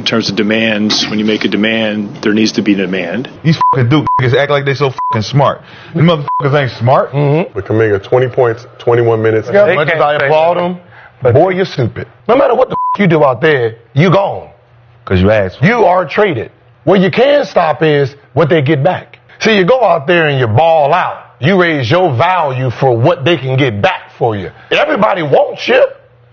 terms of demands, when you make a demand, there needs to be demand. These fucking Duke niggas act like they so fucking smart. These motherfuckers ain't smart. But Kuminga, 20 points, 21 minutes. As much as I applaud him, boy, you're stupid. No matter what the you do out there, you gone. Cause you asked. You are traded. What you can stop is what they get back. See, you go out there and you ball out. You raise your value for what they can get back for you. Everybody wants you,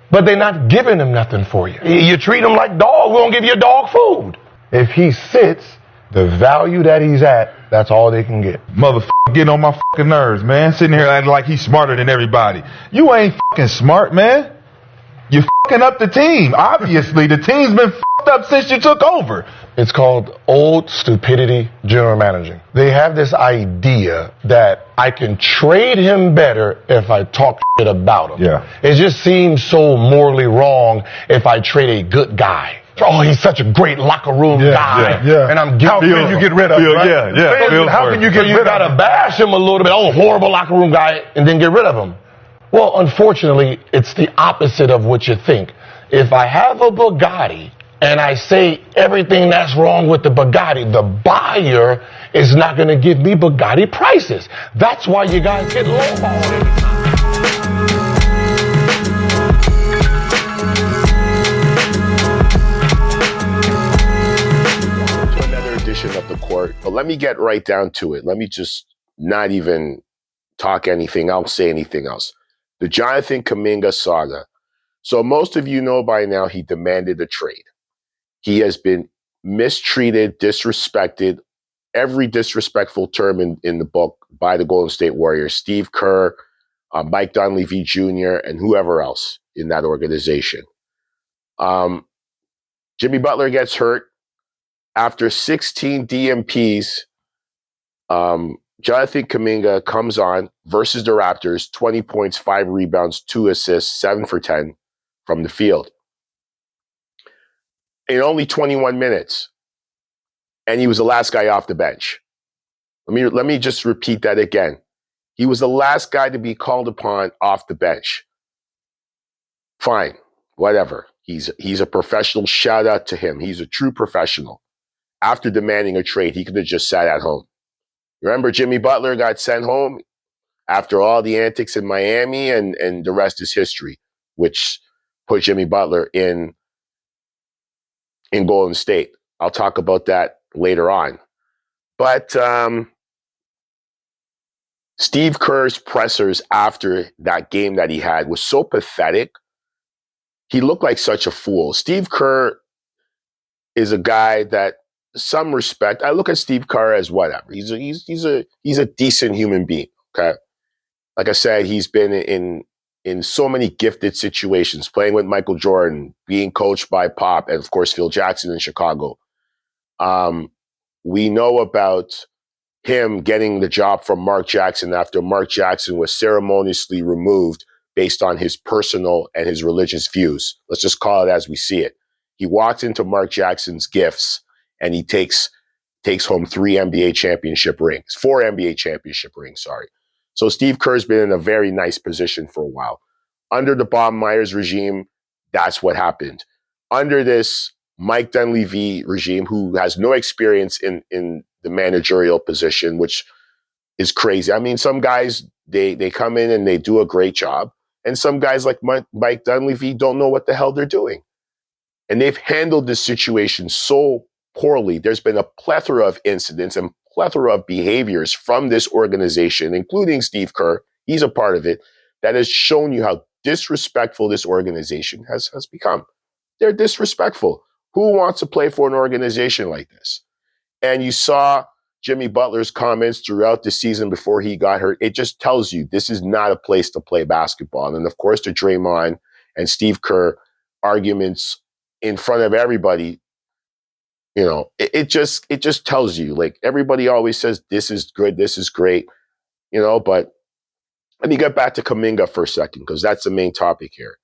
but they're not giving them nothing for you. You treat them like dog, we don't give you a dog food. If he sits, the value that he's at, that's all they can get. Motherfucker getting on my fucking nerves, man. Sitting here acting like he's smarter than everybody. You ain't fucking smart, man. You're fucking up the team. Obviously, the team's been fucked up since you took over. It's called old stupidity general managing. They have this idea that I can trade him better if I talk shit about him. Yeah. It just seems so morally wrong if I trade a good guy. Oh, he's such a great locker room guy. Yeah. And I'm guilty. How can you get rid of him? Right? How can you get rid of him? You gotta bash him a little bit. Oh, horrible locker room guy, and then get rid of him. Well, unfortunately, it's the opposite of what you think. If I have a Bugatti and I say everything that's wrong with the Bugatti, the buyer is not going to give me Bugatti prices. That's why you guys get lowballed. Of the court, but let me get right down to it. Let me just not even talk anything else, say anything else. The Jonathan Kuminga saga. So most of you know by now he demanded a trade. He has been mistreated, disrespected, every disrespectful term in the book by the Golden State Warriors, Steve Kerr, Mike Dunleavy Jr., and whoever else in that organization. Jimmy Butler gets hurt. After 16 DMPs, Jonathan Kuminga comes on versus the Raptors, 20 points, 5 rebounds, 2 assists, 7 for 10 from the field. In only 21 minutes. And he was the last guy off the bench. Let me just repeat that again. He was the last guy to be called upon off the bench. Fine, whatever. He's a professional. Shout out to him. He's a true professional. After demanding a trade, he could have just sat at home. Remember, Jimmy Butler got sent home after all the antics in Miami, and the rest is history, which put Jimmy Butler in Golden State. I'll talk about that later on. But Steve Kerr's pressers after that game that he had was so pathetic. He looked like such a fool. Steve Kerr is a guy that some respect. I look at Steve Kerr as whatever. He's a decent human being. Okay, like I said, he's been in so many gifted situations, playing with Michael Jordan, being coached by Pop, and of course Phil Jackson in Chicago. We know about him getting the job from Mark Jackson after Mark Jackson was ceremoniously removed based on his personal and his religious views. Let's just call it as we see it. He walks into Mark Jackson's gifts and he takes home 4 NBA championship rings, sorry. So Steve Kerr's been in a very nice position for a while. Under the Bob Myers regime, that's what happened. Under this Mike Dunleavy regime, who has no experience in the managerial position, which is crazy. I mean, some guys, they come in and they do a great job. And some guys like Mike Dunleavy don't know what the hell they're doing. And they've handled this situation so poorly. There's been a plethora of incidents and plethora of behaviors from this organization, including Steve Kerr, he's a part of it, that has shown you how disrespectful this organization has become. They're disrespectful. Who wants to play for an organization like this? And you saw Jimmy Butler's comments throughout the season before he got hurt. It just tells you this is not a place to play basketball. And of course, the Draymond and Steve Kerr arguments in front of everybody, you know, it just tells you, like, everybody always says, this is good, this is great, you know, but let me get back to Kuminga for a second, because that's the main topic here.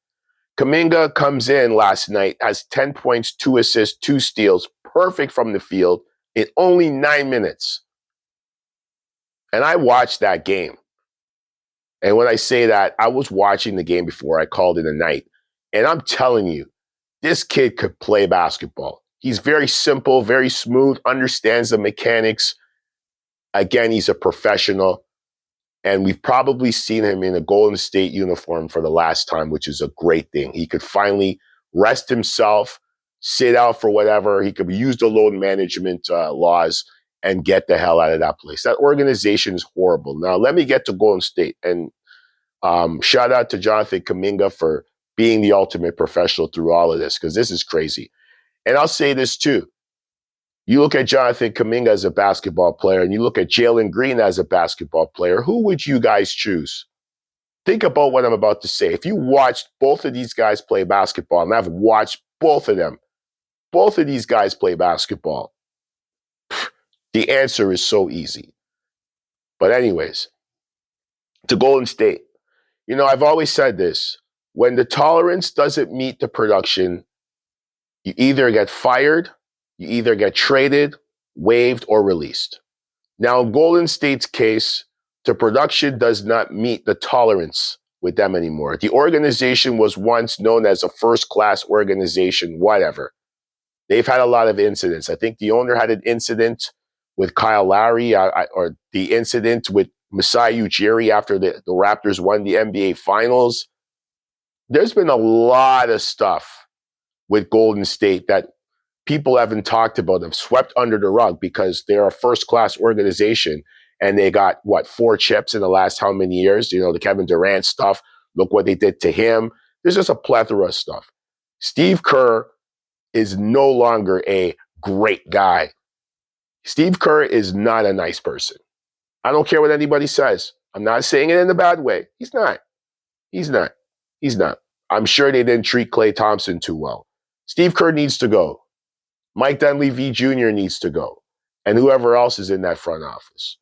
Kuminga comes in last night, has 10 points, 2 assists, 2 steals, perfect from the field in only 9 minutes. And I watched that game. And when I say that, I was watching the game before I called it a night. And I'm telling you, this kid could play basketball. He's very simple, very smooth, understands the mechanics. Again, he's a professional. And we've probably seen him in a Golden State uniform for the last time, which is a great thing. He could finally rest himself, sit out for whatever. He could use the load management laws and get the hell out of that place. That organization is horrible. Now, let me get to Golden State. And shout out to Jonathan Kuminga for being the ultimate professional through all of this, because this is crazy. And I'll say this too. You look at Jonathan Kuminga as a basketball player, and you look at Jalen Green as a basketball player. Who would you guys choose? Think about what I'm about to say. If you watched both of these guys play basketball, and I've watched both of these guys play basketball, the answer is so easy. But anyways, to Golden State. You know, I've always said this. When the tolerance doesn't meet the production, you either get fired, you either get traded, waived, or released. Now, in Golden State's case, the production does not meet the tolerance with them anymore. The organization was once known as a first-class organization, whatever. They've had a lot of incidents. I think the owner had an incident with Kyle Lowry, or the incident with Masai Ujiri after the Raptors won the NBA Finals. There's been a lot of stuff with Golden State that people haven't talked about, have swept under the rug because they're a first-class organization and they got, 4 chips in the last how many years? You know, the Kevin Durant stuff. Look what they did to him. There's just a plethora of stuff. Steve Kerr is no longer a great guy. Steve Kerr is not a nice person. I don't care what anybody says. I'm not saying it in a bad way. He's not. I'm sure they didn't treat Klay Thompson too well. Steve Kerr needs to go. Mike Dunleavy Jr. needs to go. And whoever else is in that front office.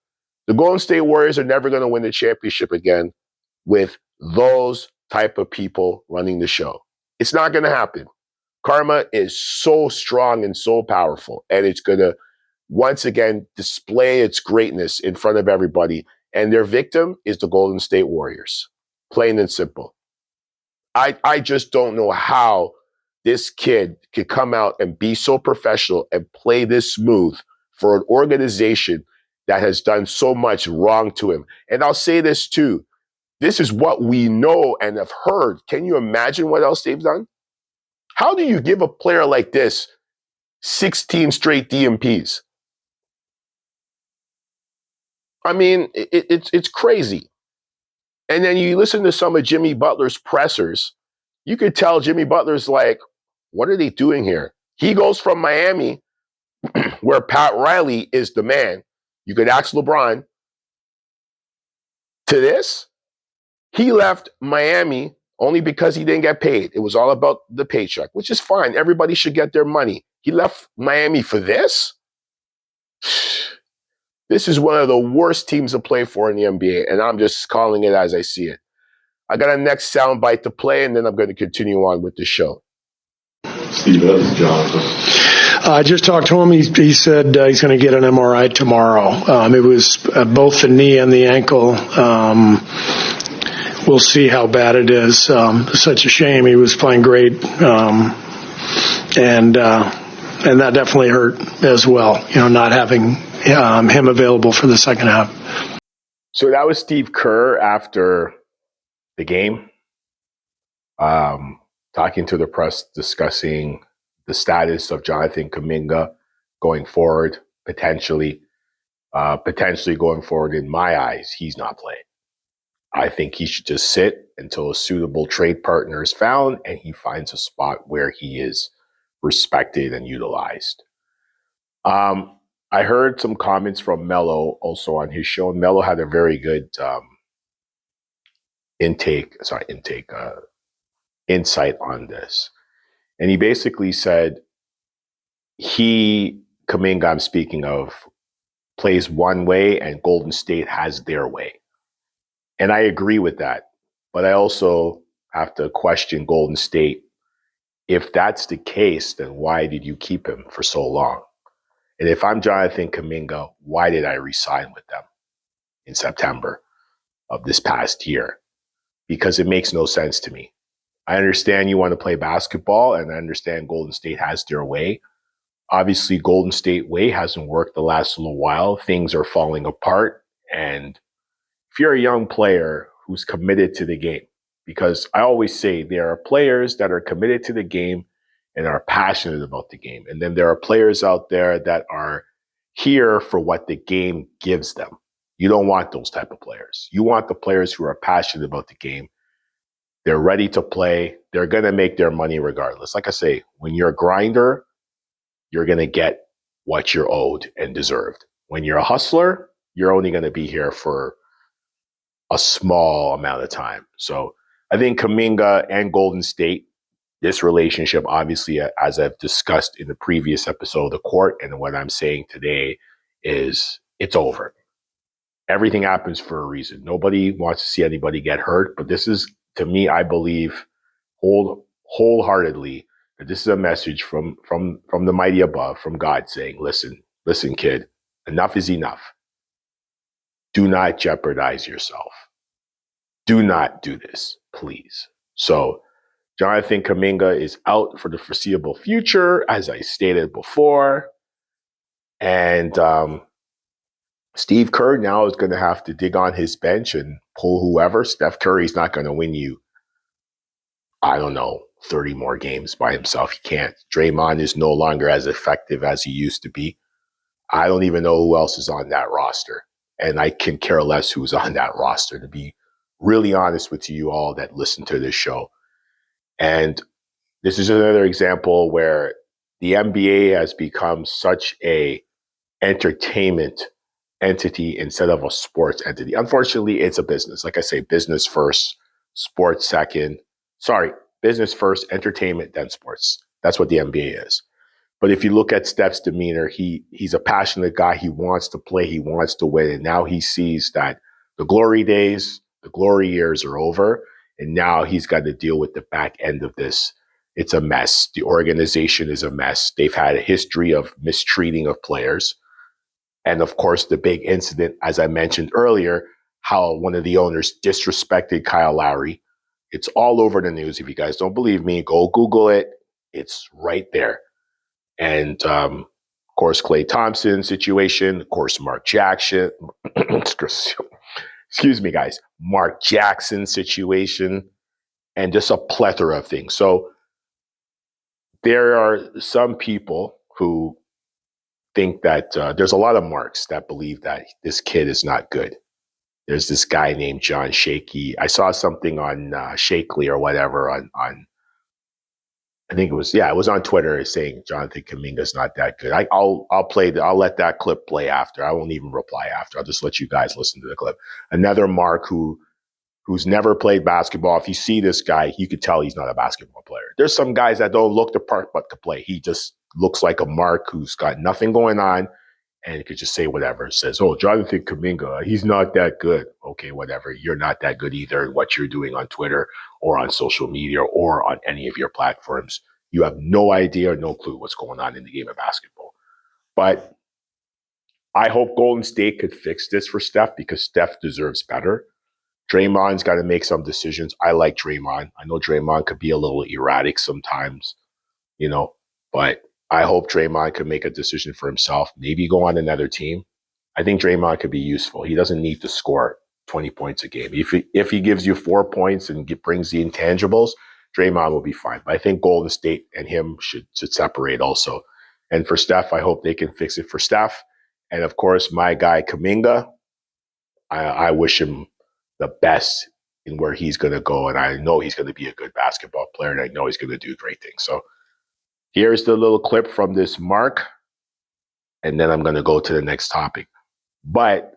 The Golden State Warriors are never going to win the championship again with those type of people running the show. It's not going to happen. Karma is so strong and so powerful, and it's going to once again display its greatness in front of everybody. And their victim is the Golden State Warriors. Plain and simple. I just don't know how this kid could come out and be so professional and play this smooth for an organization that has done so much wrong to him. And I'll say this too. This is what we know and have heard. Can you imagine what else they've done? How do you give a player like this 16 straight DMPs? I mean, it's crazy. And then you listen to some of Jimmy Butler's pressers, you could tell Jimmy Butler's like, what are they doing here? He goes from Miami, where Pat Riley is the man. You could ask LeBron, to this. He left Miami only because he didn't get paid. It was all about the paycheck, which is fine. Everybody should get their money. He left Miami for this? This is one of the worst teams to play for in the NBA, and I'm just calling it as I see it. I got a next soundbite to play, and then I'm going to continue on with the show. Steve, this is Jonathan. I just talked to him. He said he's going to get an MRI tomorrow. It was both the knee and the ankle. We'll see how bad it is. Such a shame. He was playing great, and that definitely hurt as well. You know, not having him available for the second half. So that was Steve Kerr after the game, talking to the press, discussing the status of Jonathan Kuminga going forward, potentially going forward. In my eyes, he's not playing. I think he should just sit until a suitable trade partner is found and he finds a spot where he is respected and utilized. I heard some comments from Melo also on his show. Melo had a very good insight on this. And he basically said Kuminga, I'm speaking of, plays one way and Golden State has their way. And I agree with that. But I also have to question Golden State. If that's the case, then why did you keep him for so long? And if I'm Jonathan Kuminga, why did I re-sign with them in September of this past year? Because it makes no sense to me. I understand you want to play basketball, and I understand Golden State has their way. obviously Golden State way hasn't worked the last little while. Things are falling apart. And if you're a young player who's committed to the game, because I always say there are players that are committed to the game and are passionate about the game. And then there are players out there that are here for what the game gives them. You don't want those type of players. You want the players who are passionate about the game. They're ready to play. They're going to make their money regardless. Like I say, when you're a grinder, you're going to get what you're owed and deserved. When you're a hustler, you're only going to be here for a small amount of time. So I think Kuminga and Golden State, this relationship, obviously, as I've discussed in the previous episode of The Court, and what I'm saying today is it's over. Everything happens for a reason. Nobody wants to see anybody get hurt, but this is, to me, I believe wholeheartedly that this is a message from the mighty above, from God, saying, listen, kid, enough is enough. Do not jeopardize yourself. Do not do this, please. So Jonathan Kuminga is out for the foreseeable future, as I stated before. And Steve Kerr now is going to have to dig on his bench and pull whoever. Steph Curry's not going to win you, I don't know, 30 more games by himself. He can't. Draymond is no longer as effective as he used to be. I don't even know who else is on that roster. And I can care less who's on that roster, to be really honest with you all that listen to this show. And this is another example where the NBA has become such a entertainment entity instead of a sports entity. Unfortunately, it's a business. Like I say, business first, sports second. Sorry, business first, entertainment, then sports. That's what the NBA is. But if you look at Steph's demeanor, he's a passionate guy. He wants to play. He wants to win. And now he sees that the glory days, the glory years are over. And now he's got to deal with the back end of this. It's a mess. The organization is a mess. They've had a history of mistreating of players. And of course, the big incident, as I mentioned earlier, how one of the owners disrespected Kyle Lowry. It's all over the news. If you guys don't believe me, go Google it. It's right there. And of course, Klay Thompson situation, of course, Mark Jackson, excuse me, guys, Mark Jackson situation, and just a plethora of things. So there are some people who think that there's a lot of marks that believe that this kid is not good. There's this guy named John Shakey. I saw something on Shakely or whatever on I think it was on Twitter saying Jonathan Kuminga's not that good. I'll let that clip play after. I won't even reply after. I'll just let you guys listen to the clip. Another Mark who's never played basketball. If you see this guy, you could tell he's not a basketball player. There's some guys that don't look the part but to play. He just looks like a Mark who's got nothing going on and could just say whatever. It says, oh, Jonathan Kuminga, he's not that good. Okay, whatever. You're not that good either in what you're doing on Twitter or on social media or on any of your platforms. You have no idea or no clue what's going on in the game of basketball. But I hope Golden State could fix this for Steph, because Steph deserves better. Draymond's got to make some decisions. I like Draymond. I know Draymond could be a little erratic sometimes, but I hope Draymond could make a decision for himself, maybe go on another team. I think Draymond could be useful. He doesn't need to score 20 points a game. If he gives you 4 points and brings the intangibles, Draymond will be fine. But I think Golden State and him should separate also. And for Steph, I hope they can fix it for Steph. And of course, my guy Kuminga, I wish him the best in where he's going to go. And I know he's going to be a good basketball player, and I know he's going to do great things. So here's the little clip from this Mark, and then I'm going to go to the next topic. But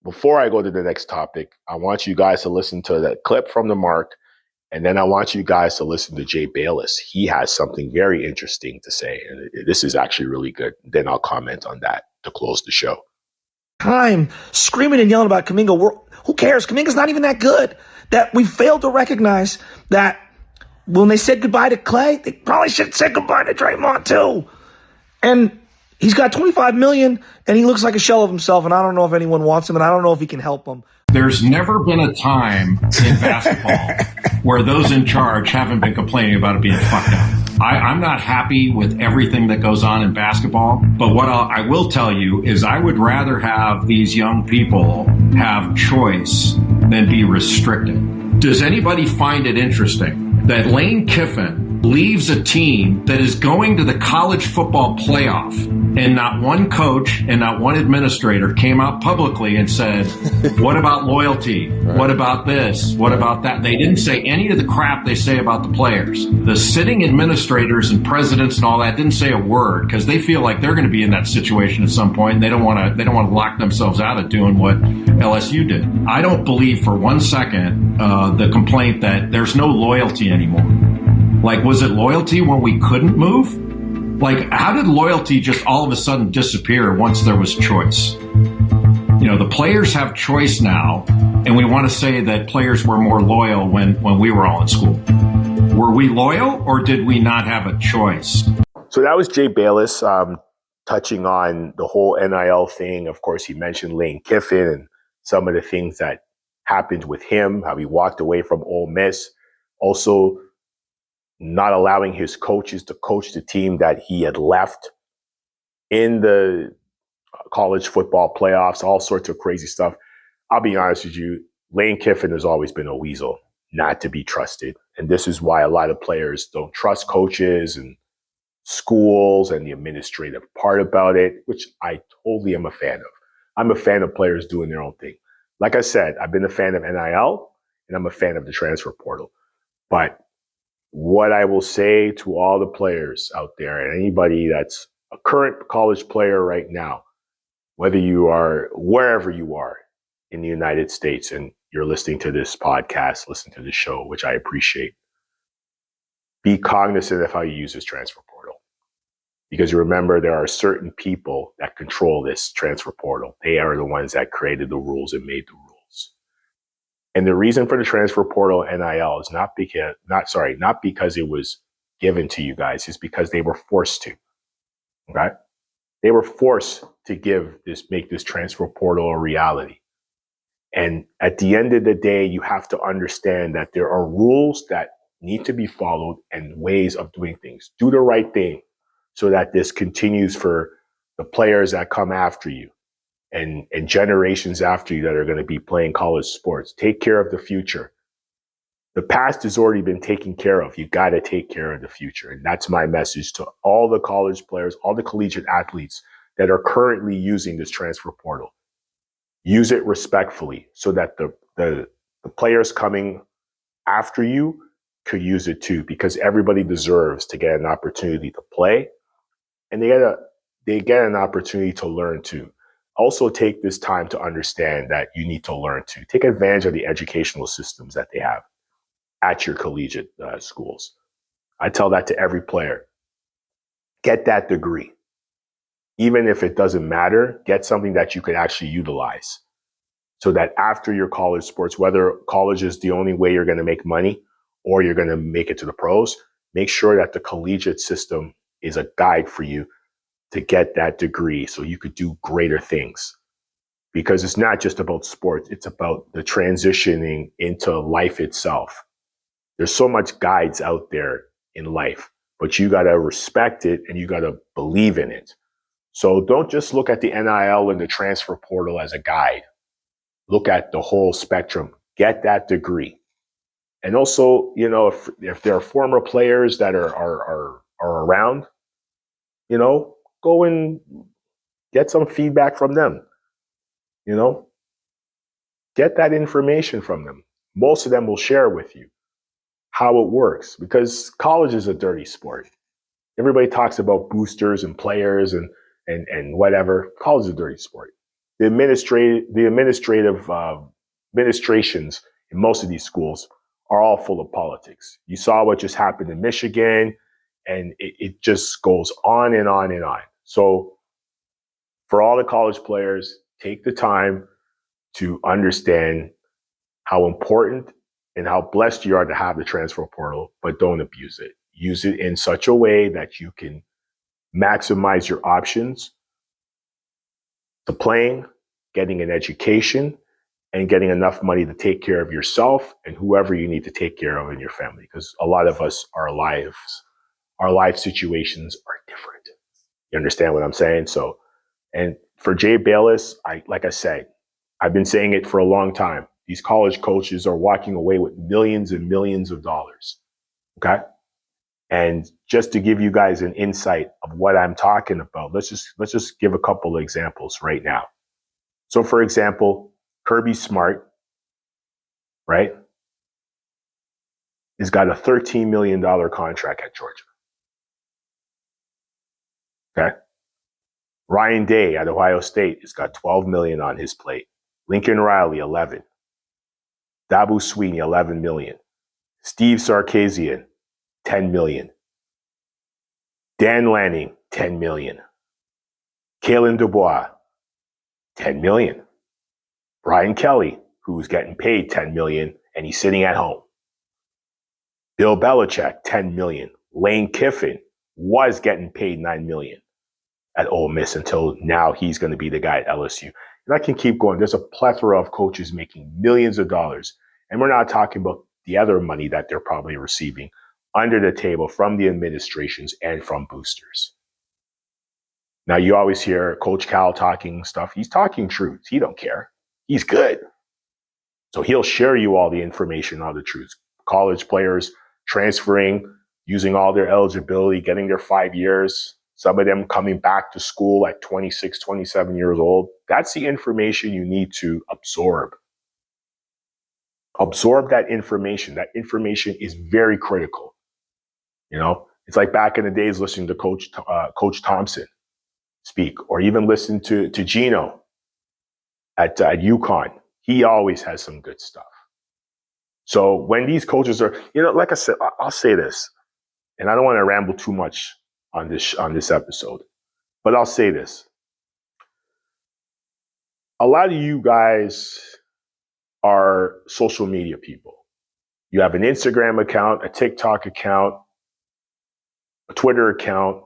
before I go to the next topic, I want you guys to listen to that clip from the Mark, and then I want you guys to listen to Jay Bayless. He has something very interesting to say, and this is actually really good. Then I'll comment on that to close the show. Time screaming and yelling about Kuminga. Who cares? Kuminga's not even that good. That we failed to recognize that when they said goodbye to Klay, they probably should have said goodbye to Draymond too. And he's got $25 million, and he looks like a shell of himself, and I don't know if anyone wants him, and I don't know if he can help them. There's never been a time in basketball where those in charge haven't been complaining about it being fucked up. I'm not happy with everything that goes on in basketball, but what I will tell you is I would rather have these young people have choice than be restricted. Does anybody find it interesting that Lane Kiffin leaves a team that is going to the college football playoff, and not one coach and not one administrator came out publicly and said, what about loyalty? Right. What about this? What about that? They didn't say any of the crap they say about the players. The sitting administrators and presidents and all that didn't say a word because they feel like they're going to be in that situation at some point. And they don't want to lock themselves out of doing what LSU did. I don't believe for 1 second the complaint that there's no loyalty anymore. Like, was it loyalty when we couldn't move? Like, how did loyalty just all of a sudden disappear once there was choice? You know, the players have choice now, and we want to say that players were more loyal when we were all in school. Were we loyal, or did we not have a choice? So that was Jay Bayless touching on the whole NIL thing. Of course, he mentioned Lane Kiffin and some of the things that happened with him, how he walked away from Ole Miss. Also, not allowing his coaches to coach the team that he had left in the college football playoffs, all sorts of crazy stuff. I'll be honest with you, Lane Kiffin has always been a weasel, not to be trusted. And this is why a lot of players don't trust coaches and schools and the administrative part about it, which I totally am a fan of. I'm a fan of players doing their own thing. Like I said, I've been a fan of NIL and I'm a fan of the transfer portal. But what I will say to all the players out there and anybody that's a current college player right now, whether you are wherever you are in the United States and you're listening to this podcast, listen to this show, which I appreciate, be cognizant of how you use this transfer portal. Because you remember, there are certain people that control this transfer portal. They are the ones that created the rules and made the rules. And the reason for the transfer portal NIL is not because it was given to you guys, it's because they were forced to. Okay? They were forced to make this transfer portal a reality. And at the end of the day, you have to understand that there are rules that need to be followed and ways of doing things. Do the right thing so that this continues for the players that come after you. And generations after you that are going to be playing college sports. Take care of the future. The past has already been taken care of. You got to take care of the future. And that's my message to all the college players, all the collegiate athletes that are currently using this transfer portal. Use it respectfully so that the players coming after you could use it too, because everybody deserves to get an opportunity to play and they get an opportunity to learn too. Also take this time to understand that you need to learn to take advantage of the educational systems that they have at your collegiate schools. I tell that to every player. Get that degree. Even if it doesn't matter, get something that you could actually utilize so that after your college sports, whether college is the only way you're going to make money or you're going to make it to the pros, make sure that the collegiate system is a guide for you to get that degree so you could do greater things. Because it's not just about sports, it's about the transitioning into life itself. There's so much guides out there in life, but you got to respect it and you got to believe in it. So don't just look at the NIL and the transfer portal as a guide. Look at the whole spectrum. Get that degree. And also, you know, if there are former players that are around, you know, go and get some feedback from them. You know, get that information from them. Most of them will share with you how it works, because college is a dirty sport. Everybody talks about boosters and players and whatever. College is a dirty sport. The administrative administrations in most of these schools are all full of politics. You saw what just happened in Michigan, and it just goes on and on and on. So for all the college players, take the time to understand how important and how blessed you are to have the transfer portal, but don't abuse it. Use it in such a way that you can maximize your options to playing, getting an education, and getting enough money to take care of yourself and whoever you need to take care of in your family. Because a lot of us, our lives our life situations are different. You understand what I'm saying? So, and for Jay Bayless, like I said, I've been saying it for a long time. These college coaches are walking away with millions and millions of dollars. Okay. And just to give you guys an insight of what I'm talking about, let's just give a couple of examples right now. So for example, Kirby Smart, right, has got a $13 million contract at Georgia. Okay. Ryan Day at Ohio State has got $12 million on his plate. Lincoln Riley, 11. Dabo Swinney, 11 million. Steve Sarkisian, 10 million. Dan Lanning, 10 million. Kalen DuBois, 10 million. Brian Kelly, who's getting paid 10 million and he's sitting at home. Bill Belichick, 10 million. Lane Kiffin was getting paid 9 million at Ole Miss until now he's going to be the guy at LSU. And I can keep going. There's a plethora of coaches making millions of dollars. And we're not talking about the other money that they're probably receiving under the table from the administrations and from boosters. Now, you always hear Coach Cal talking stuff. He's talking truth. He don't care. He's good. So he'll share you all the information, all the truths. College players transferring, using all their eligibility, getting their 5 years. Some of them coming back to school at 26, 27 years old. That's the information you need to absorb. Absorb that information. That information is very critical. You know, it's like back in the days listening to Coach Thompson speak, or even listen to Gino at UConn. He always has some good stuff. So when these coaches are, you know, like I said, I'll say this, and I don't want to ramble too much on this episode, but I'll say this. A lot of you guys are social media people. You have an Instagram account, a TikTok account, a Twitter account,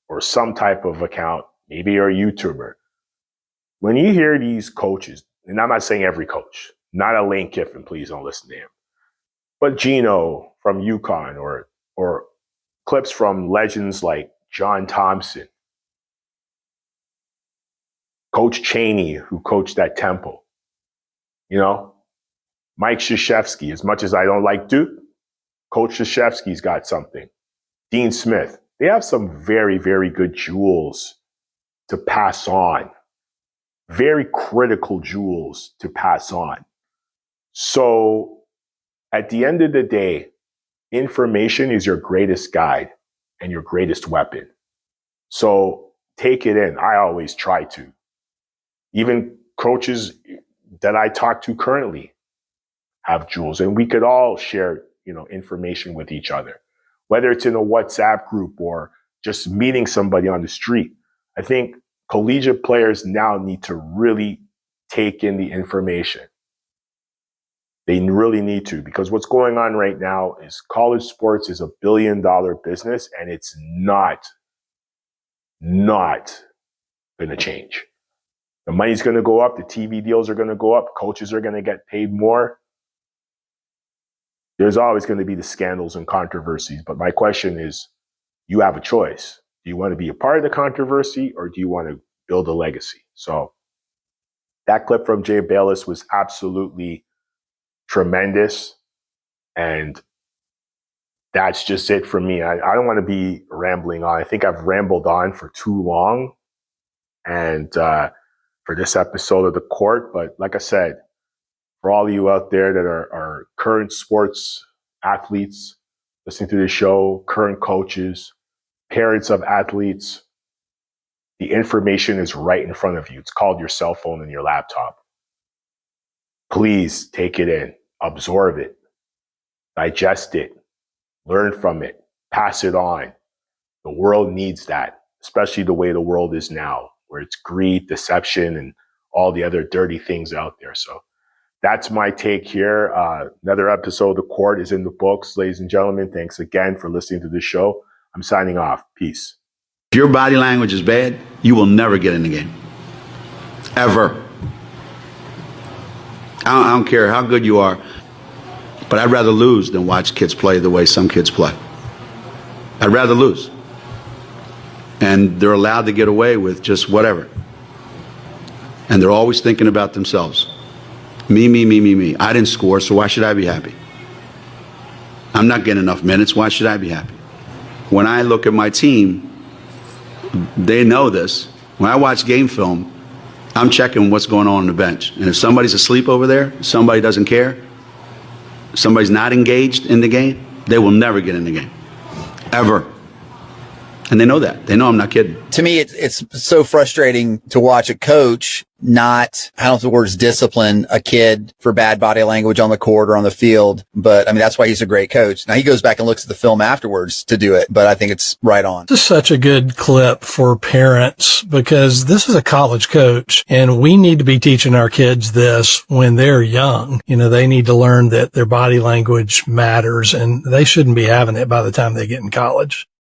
or some type of account. Maybe you're a YouTuber. When you hear these coaches, and I'm not saying every coach, not a Lane Kiffin, please don't listen to him, but Gino from UConn, or clips from legends like John Thompson, Coach Chaney, who coached at Temple, you know, Mike Krzyzewski. As much as I don't like Duke, Coach Krzyzewski's got something. Dean Smith. They have some very, very good jewels to pass on. Very critical jewels to pass on. So at the end of the day, information is your greatest guide and your greatest weapon. So take it in. I always try to. Even coaches that I talk to currently have jewels, and we could all share, you know, information with each other, whether it's in a WhatsApp group or just meeting somebody on the street. I think collegiate players now need to really take in the information. They really need to, because what's going on right now is college sports is $1 billion business, and it's not going to change. The money's going to go up. The TV deals are going to go up. Coaches are going to get paid more. There's always going to be the scandals and controversies. But my question is, you have a choice. Do you want to be a part of the controversy, or do you want to build a legacy? So that clip from Jay Bayless was absolutely tremendous. And that's just it for me. I don't want to be rambling on. I think I've rambled on for too long. And for this episode of The Court. But like I said, for all of you out there that are current sports athletes listening to this show, current coaches, parents of athletes, the information is right in front of you. It's called your cell phone and your laptop. Please take it in, absorb it, digest it, learn from it, pass it on. The world needs that, especially the way the world is now, where it's greed, deception, and all the other dirty things out there. So that's my take here. Another episode of The Court is in the books. Ladies and gentlemen, thanks again for listening to this show. I'm signing off. Peace. If your body language is bad, you will never get in the game. Ever. I don't care how good you are, but I'd rather lose than watch kids play the way some kids play. I'd rather lose. And they're allowed to get away with just whatever. And they're always thinking about themselves. Me, me, me, me, me. I didn't score, so why should I be happy? I'm not getting enough minutes. Why should I be happy? When I look at my team, they know this. When I watch game film, I'm checking what's going on the bench. And if somebody's asleep over there, somebody doesn't care, somebody's not engaged in the game, they will never get in the game. Ever. And they know that. They know I'm not kidding. To me, it's so frustrating to watch a coach not, I don't know if the word is discipline a kid for bad body language on the court or on the field. But I mean, that's why he's a great coach. Now he goes back and looks at the film afterwards to do it, but I think it's right on. This is such a good clip for parents because this is a college coach and we need to be teaching our kids this when they're young. You know, they need to learn that their body language matters and they shouldn't be having it by the time they get in college.